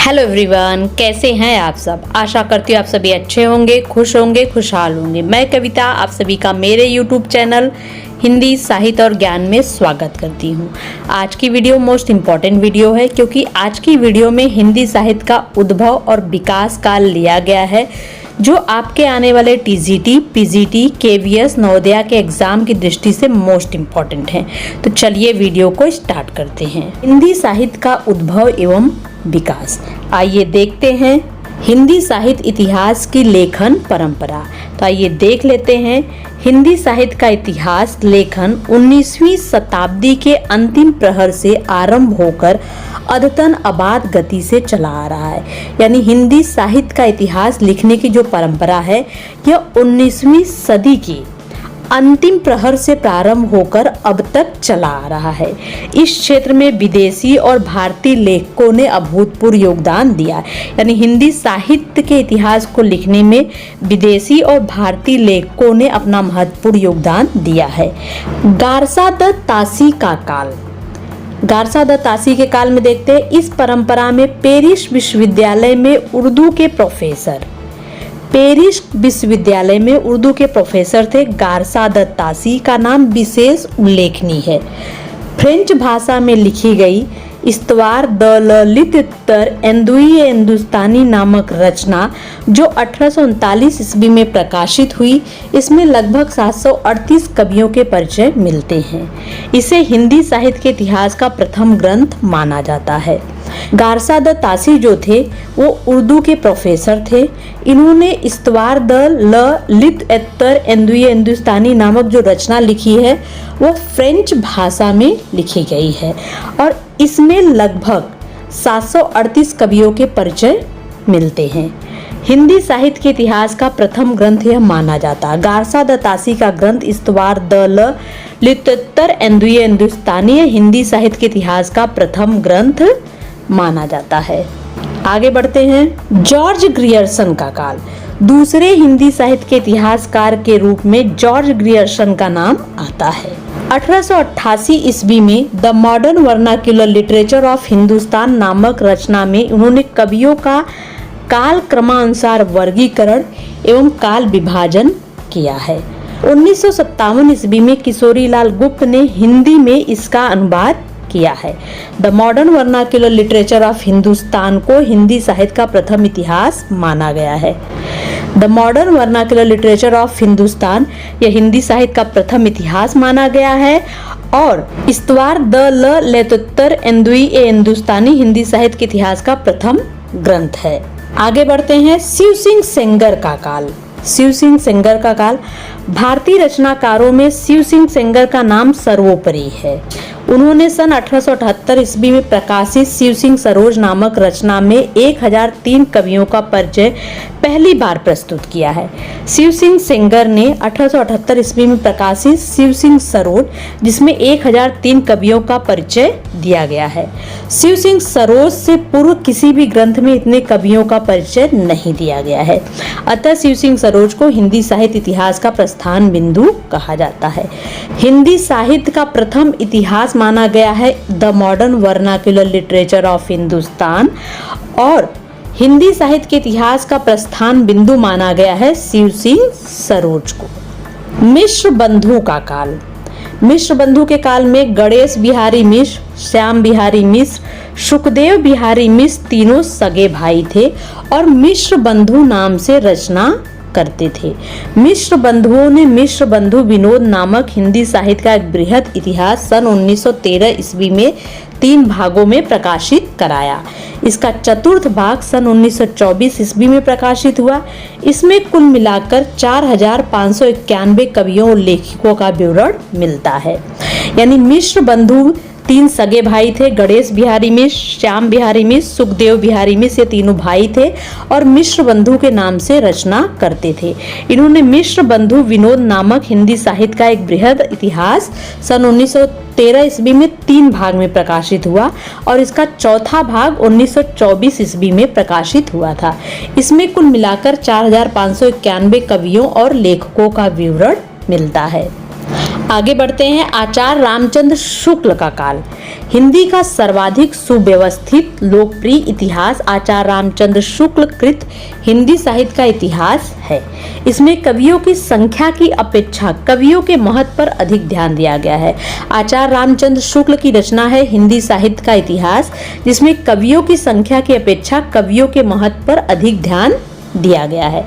Hello everyone, कैसे हैं आप सब। आशा करती हूँ आप सभी अच्छे होंगे, खुश होंगे, खुशहाल होंगे। मैं कविता आप सभी का मेरे यूट्यूब चैनल हिंदी साहित्य और ज्ञान में स्वागत करती हूँ। आज की वीडियो मोस्ट इम्पॉर्टेंट वीडियो है क्योंकि आज की वीडियो में हिंदी साहित्य का उद्भव और विकास काल लिया गया है जो आपके आने वाले टीजीटी, पीजीटी, केवीएस, नवोदया के एग्जाम की दृष्टि से मोस्ट इम्पॉर्टेंट है। तो चलिए वीडियो को स्टार्ट करते हैं। हिंदी साहित्य का उद्भव एवं विकास। आइए देखते हैं हिंदी साहित्य इतिहास की लेखन परंपरा। तो आइए देख लेते हैं हिंदी साहित्य का इतिहास लेखन 19वीं शताब्दी के अंतिम प्रहर से आरंभ होकर अद्यतन अबाध गति से चला आ रहा है। यानी हिंदी साहित्य का इतिहास लिखने की जो परंपरा है यह 19वीं सदी की अंतिम प्रहर से प्रारंभ होकर अब तक चला आ रहा है। इस क्षेत्र में विदेशी और भारतीय लेखकों ने अभूतपूर्व योगदान दिया। यानी हिंदी साहित्य के इतिहास को लिखने में विदेशी और भारतीय लेखकों ने अपना महत्वपूर्ण योगदान दिया है। गारसा द तासी का काल। गारसा द तासी के काल में देखते हैं, इस परंपरा में पेरिस विश्वविद्यालय में उर्दू के प्रोफेसर थे। गारसा द तासी का नाम विशेष उल्लेखनीय है। फ्रेंच भाषा में लिखी गई इस्तवार द ललितोत्तर एंदुई हिंदुस्तानी नामक रचना जो 1839 ईस्वी में प्रकाशित हुई, इसमें लगभग 738 कवियों के परिचय मिलते हैं। इसे हिंदी साहित्य के इतिहास का प्रथम ग्रंथ माना जाता है। गारसा द तासी जो थे वो उर्दू के प्रोफेसर थे। इन्होंने इस्तवार द ललितोत्तर एंदुई हिंदुस्तानी नामक जो रचना लिखी है वो फ्रेंच भाषा में लिखी गई है और इसमें लगभग 738 कवियों के परिचय मिलते हैं। हिंदी साहित्य के इतिहास का प्रथम ग्रंथ यह माना जाता है। गारसा द तासी का ग्रंथ इस्तवार द ललितोत्तर एंदुई हिंदुस्तानी हिंदी साहित्य के इतिहास का प्रथम ग्रंथ माना जाता है। आगे बढ़ते हैं। जॉर्ज ग्रियर्सन का काल। दूसरे हिंदी साहित्य के इतिहासकार के रूप में जॉर्ज ग्रियर्सन का नाम आता है। 1888 ईस्वी में the modern vernacular literature of Hindustan नामक रचना में उन्होंने कवियों का काल क्रमानुसार वर्गीकरण एवं काल विभाजन किया है। 1957 ईस्वी में किशोरीलाल गुप्त ने हिंदी में इसका अनुवाद किया है। The modern vernacular literature of Hindustan को हिंदी साहित्य का प्रथम इतिहास माना गया है। The modern vernacular literature of Hindustan यह हिंदी साहित्य का प्रथम इतिहास माना गया है और इस्तवार द ललितोत्तर एंदुई हिंदुस्तानी हिंदी साहित्य के इतिहास का प्रथम ग्रंथ है। आगे बढ़ते हैं। शिव सिंह सेंगर का काल। शिव सिंह सेंगर का काल। भारतीय रचनाकारों में शिव सिंह सेंगर का नाम सर्वोपरि है। उन्होंने सन 1878 ईस्वी में प्रकाशित शिव सिंह सरोज नामक रचना में 1003 कवियों का परिचय पहली बार प्रस्तुत किया है। शिव सिंह सेंगर ने 1878 ईस्वी में प्रकाशित शिव सिंह सरोज जिसमें 1003 कवियों का परिचय दिया गया है। शिव सिंह सरोज से पूर्व किसी भी ग्रंथ में इतने कवियों का परिचय नहीं दिया गया है। अतः शिव सिंह सरोज को हिंदी साहित्य इतिहास का प्रस्थान बिंदु कहा जाता है। हिंदी साहित्य का प्रथम इतिहास माना गया है the modern vernacular literature of Hindustan और हिंदी साहित्य के इतिहास का प्रस्थान बिंदु माना गया है शिव सिंह सरोज को। मिश्र बंधु का काल। मिश्र बंधु के काल में गणेश बिहारी मिश्र, श्याम बिहारी मिश्र, सुखदेव बिहारी मिश्र तीनों सगे भाई थे और मिश्र बंधु नाम से रचना करते थे। मिश्र बंधुओं ने मिश्र बंधु विनोद नामक हिंदी साहित्य का एक बृहद इतिहास सन 1913 ईस्वी में 3 भागों में प्रकाशित कराया। इसका चतुर्थ भाग सन 1924 ईस्वी में प्रकाशित हुआ। इसमें कुल मिलाकर 4591 कवियों और लेखकों का विवरण मिलता है। यानी मिश्र बंधु 3 सगे भाई थे, गणेश बिहारी मिश्र, श्याम बिहारी मिश्र, सुखदेव बिहारी मिश्र, ये तीनों भाई थे और मिश्र बंधु के नाम से रचना करते थे। इन्होंने मिश्र बंधु विनोद नामक हिंदी साहित्य का एक बृहद इतिहास सन 1913 ईस्वी में 3 भाग में प्रकाशित हुआ और इसका चौथा भाग 1924 ईस्वी में प्रकाशित हुआ था। इसमें कुल मिलाकर 4591 कवियों और लेखकों का विवरण मिलता है। आगे बढ़ते हैं। आचार्य रामचंद्र शुक्ल का काल। हिंदी का सर्वाधिक सुव्यवस्थित लोकप्रिय इतिहास आचार्य रामचंद्र शुक्ल कृत हिंदी साहित्य का इतिहास है। इसमें कवियों की संख्या की अपेक्षा कवियों के महत्व पर अधिक ध्यान दिया गया है। आचार्य रामचंद्र शुक्ल की रचना है हिंदी साहित्य का इतिहास, जिसमें कवियों की संख्या की अपेक्षा कवियों के महत्व पर अधिक ध्यान दिया गया है।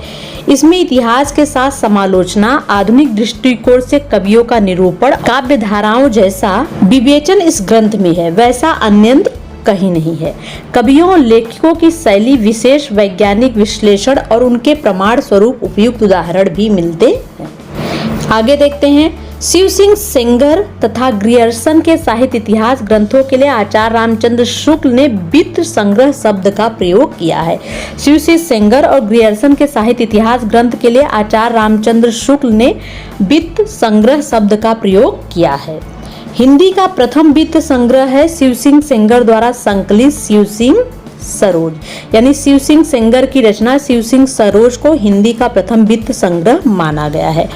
इसमें इतिहास के साथ समालोचना, आधुनिक दृष्टिकोण से कवियों का निरूपण, काव्य धाराओं जैसा विवेचन इस ग्रंथ में है, वैसा अन्यत्र कहीं नहीं है। कवियों और लेखकों की शैली, विशेष वैज्ञानिक विश्लेषण और उनके प्रमाण स्वरूप उपयुक्त उदाहरण भी मिलते हैं। आगे देखते हैं। शिव सिंह सेंगर तथा ग्रियर्सन के साहित्य इतिहास ग्रंथों के लिए आचार्य रामचंद्र शुक्ल ने वित्त संग्रह शब्द का प्रयोग किया है। शिव सिंह सेंगर और ग्रियर्सन के साहित्य इतिहास ग्रंथ के लिए आचार्य रामचंद्र शुक्ल ने वित्त संग्रह शब्द का प्रयोग किया है। हिंदी का प्रथम वित्त संग्रह है शिव सिंह सेंगर द्वारा संकलित शिव सिंह सरोज, यानी शिव सिंह सेंगर की रचना शिव सिंह सरोज को हिंदी का प्रथम वित्त संग्रह माना गया है।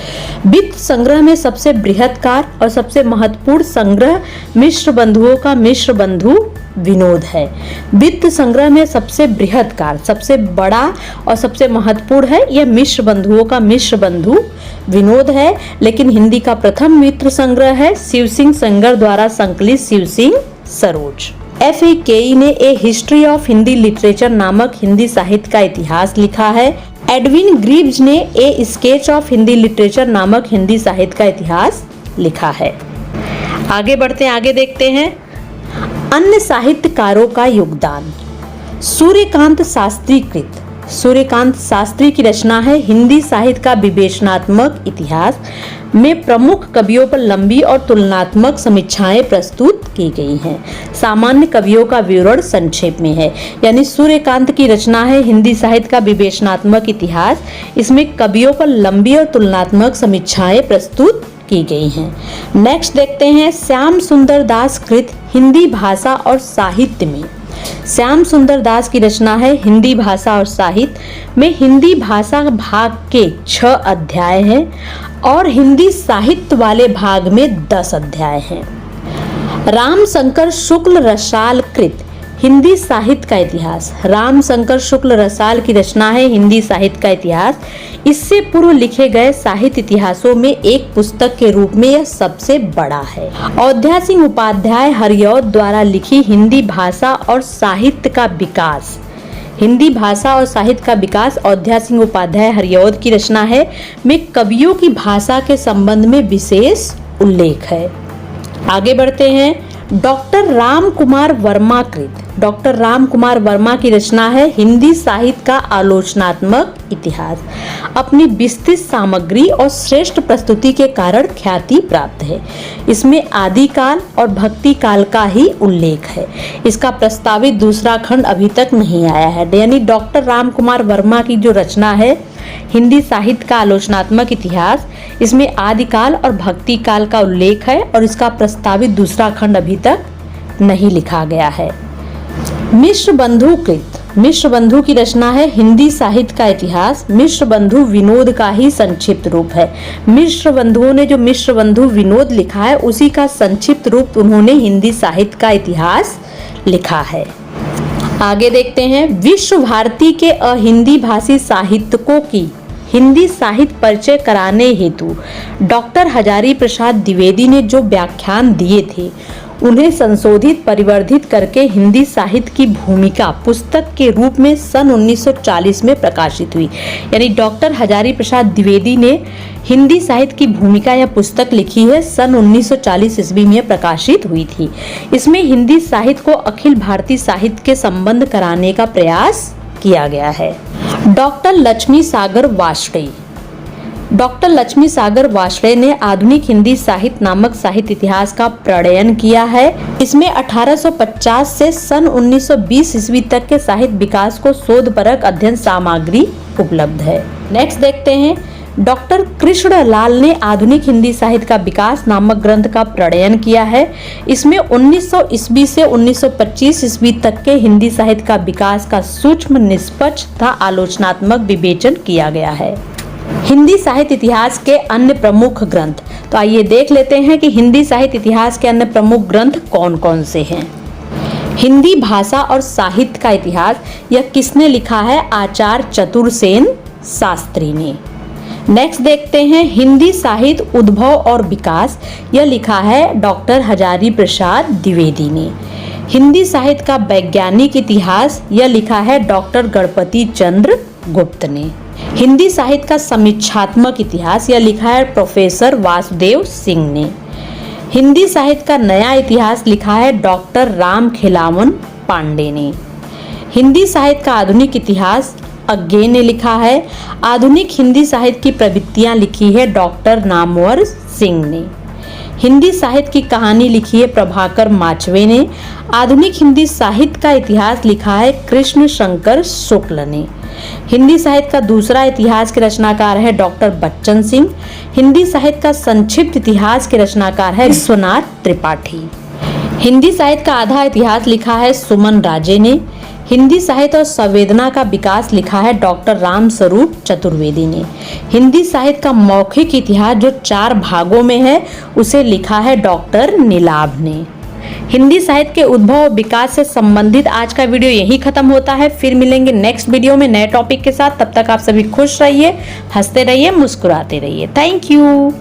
वित्त संग्रह में सबसे बृहत्कार और सबसे महत्वपूर्ण संग्रह मिश्र बंधुओं का मिश्र बंधु विनोद है। वित्त संग्रह में सबसे बृहत्कार, सबसे बड़ा और सबसे महत्वपूर्ण है यह मिश्र बंधुओं का मिश्र बंधु विनोद है। लेकिन हिंदी का प्रथम वित्त संग्रह है शिव सिंह सेंगर द्वारा संकलित शिव सिंह सरोज। F.A. केई ने ए हिस्ट्री ऑफ हिंदी लिटरेचर नामक हिंदी साहित्य का इतिहास लिखा है। एडविन ग्रीव्स ने ए स्केच ऑफ हिंदी लिटरेचर नामक हिंदी साहित्य का इतिहास लिखा है। आगे बढ़ते हैं, आगे देखते हैं। अन्य साहित्यकारों का योगदान। सूर्यकांत शास्त्री कृत। सूर्यकांत शास्त्री की रचना है हिंदी साहित्य का विवेचनात्मक इतिहास में प्रमुख कवियों पर लंबी और तुलनात्मक समीक्षाएं प्रस्तुत की गई हैं। सामान्य कवियों का विवरण संक्षेप में है, यानी सूर्यकांत की रचना है हिंदी साहित्य का विवेचनात्मक इतिहास। इसमें कवियों पर लंबी और तुलनात्मक समीक्षाएं प्रस्तुत की गई हैं। नेक्स्ट देखते हैं। श्याम सुंदर दास कृत हिंदी भाषा और साहित्य में। श्याम सुंदर दास की रचना है हिंदी भाषा और साहित्य में। हिंदी भाषा भाग के 6 अध्याय हैं और हिंदी साहित्य वाले भाग में 10 अध्याय हैं। रामशंकर शुक्ल रसाल कृत हिंदी साहित्य का इतिहास। रामशंकर शुक्ल रसाल की रचना है हिंदी साहित्य का इतिहास। इससे पूर्व लिखे गए साहित्य इतिहासों में एक पुस्तक के रूप में यह सबसे बड़ा है। अयोध्या सिंह उपाध्याय हरिऔध द्वारा लिखी हिंदी भाषा और साहित्य का विकास। हिंदी भाषा और साहित्य का विकास अयोध्या सिंह उपाध्याय हरिऔध की रचना है में कवियों की भाषा के संबंध में विशेष उल्लेख है। आगे बढ़ते हैं। डॉक्टर राम कुमार वर्मा कृत। डॉक्टर राम कुमार वर्मा की रचना है हिंदी साहित्य का आलोचनात्मक इतिहास। अपनी विस्तृत सामग्री और श्रेष्ठ प्रस्तुति के कारण ख्याति प्राप्त है। इसमें आदिकाल और भक्ति काल का ही उल्लेख है। इसका प्रस्तावित दूसरा खंड अभी तक नहीं आया है। यानी डॉक्टर राम कुमार वर्मा की जो रचना है हिंदी साहित्य का आलोचनात्मक इतिहास, इसमें आदिकाल और भक्ति काल का उल्लेख है और इसका प्रस्तावित दूसरा खंड अभी तक नहीं लिखा गया है। मिश्र बंधु कृत। मिश्र बंधु की रचना है हिंदी साहित्य का इतिहास। मिश्र बंधु विनोद का ही संक्षिप्त रूप है। मिश्र बंधुओं ने जो मिश्र बंधु विनोद लिखा है उसी का संक्षिप्त रूप उन्होंने हिंदी साहित्य का इतिहास लिखा है। आगे देखते हैं। विश्व भारती के अहिंदी भाषी साहित्यकों की हिंदी साहित्य परिचय कराने हेतु डॉक्टर हजारी प्रसाद द्विवेदी ने जो व्याख्यान दिए थे उन्हें संशोधित परिवर्धित करके हिंदी साहित्य की भूमिका पुस्तक के रूप में सन 1940 में प्रकाशित हुई। यानी डॉक्टर हजारी प्रसाद द्विवेदी ने हिंदी साहित्य की भूमिका यह पुस्तक लिखी है, सन 1940 ईस्वी में प्रकाशित हुई थी। इसमें हिंदी साहित्य को अखिल भारतीय साहित्य के संबंध कराने का प्रयास किया गया है। डॉक्टर लक्ष्मी सागर वार्ष्णेय। डॉक्टर लक्ष्मी सागर वार्ष्णेय ने आधुनिक हिंदी साहित्य नामक साहित्य इतिहास का प्रणयन किया है। इसमें 1850 से सन 1920 ईस्वी तक के साहित्य विकास को शोधपरक अध्ययन सामग्री उपलब्ध है। नेक्स्ट देखते हैं। डॉक्टर कृष्णलाल ने आधुनिक हिंदी साहित्य का विकास नामक ग्रंथ का प्रणयन किया है। इसमें 1900 ईस्वी से 1925 ईस्वी तक के हिंदी साहित्य का विकास का सूक्ष्म, निष्पक्ष तथा आलोचनात्मक विवेचन किया गया है। हिंदी साहित्य इतिहास के अन्य प्रमुख ग्रंथ, तो तो आइए देख लेते हैं कि हिंदी साहित्य इतिहास के अन्य प्रमुख ग्रंथ कौन कौन से हैं। हिंदी भाषा और साहित्य का इतिहास यह किसने लिखा है? आचार्य चतुरसेन शास्त्री ने। नेक्स्ट देखते हैं हिंदी साहित्य उद्भव और विकास, यह लिखा है डॉक्टर हजारी प्रसाद द्विवेदी ने। हिंदी साहित्य का वैज्ञानिक इतिहास, यह लिखा है डॉक्टर गणपति चंद्र गुप्त ने। हिंदी साहित्य का समीक्षात्मक इतिहास, यह लिखा है प्रोफेसर वासुदेव सिंह ने। हिंदी साहित्य का नया इतिहास लिखा है डॉक्टर राम खिलावन पांडे ने। हिंदी साहित्य का आधुनिक इतिहास अज्ञे ने लिखा है। आधुनिक हिंदी साहित्य की प्रवृत्तियां लिखी है डॉक्टर नामवर सिंह ने। हिंदी साहित्य की कहानी लिखी है प्रभाकर माचवे ने। आधुनिक हिंदी साहित्य का इतिहास लिखा है कृष्ण शंकर शुक्ल ने। हिंदी साहित्य का दूसरा इतिहास के रचनाकार है डॉक्टर बच्चन सिंह। हिंदी साहित्य का संक्षिप्त इतिहास के रचनाकार है विश्वनाथ त्रिपाठी। हिंदी साहित्य का आधा इतिहास लिखा है सुमन राजे ने। हिंदी साहित्य और संवेदना का विकास लिखा है डॉक्टर राम स्वरूप चतुर्वेदी ने। हिंदी साहित्य का मौखिक इतिहास जो 4 भागों में है उसे लिखा है डॉक्टर नीलाभ ने। हिंदी साहित्य के उद्भव और विकास से संबंधित आज का वीडियो यही खत्म होता है। फिर मिलेंगे नेक्स्ट वीडियो में नए टॉपिक के साथ। तब तक आप सभी खुश रहिए, हंसते रहिए, मुस्कुराते रहिए। Thank you.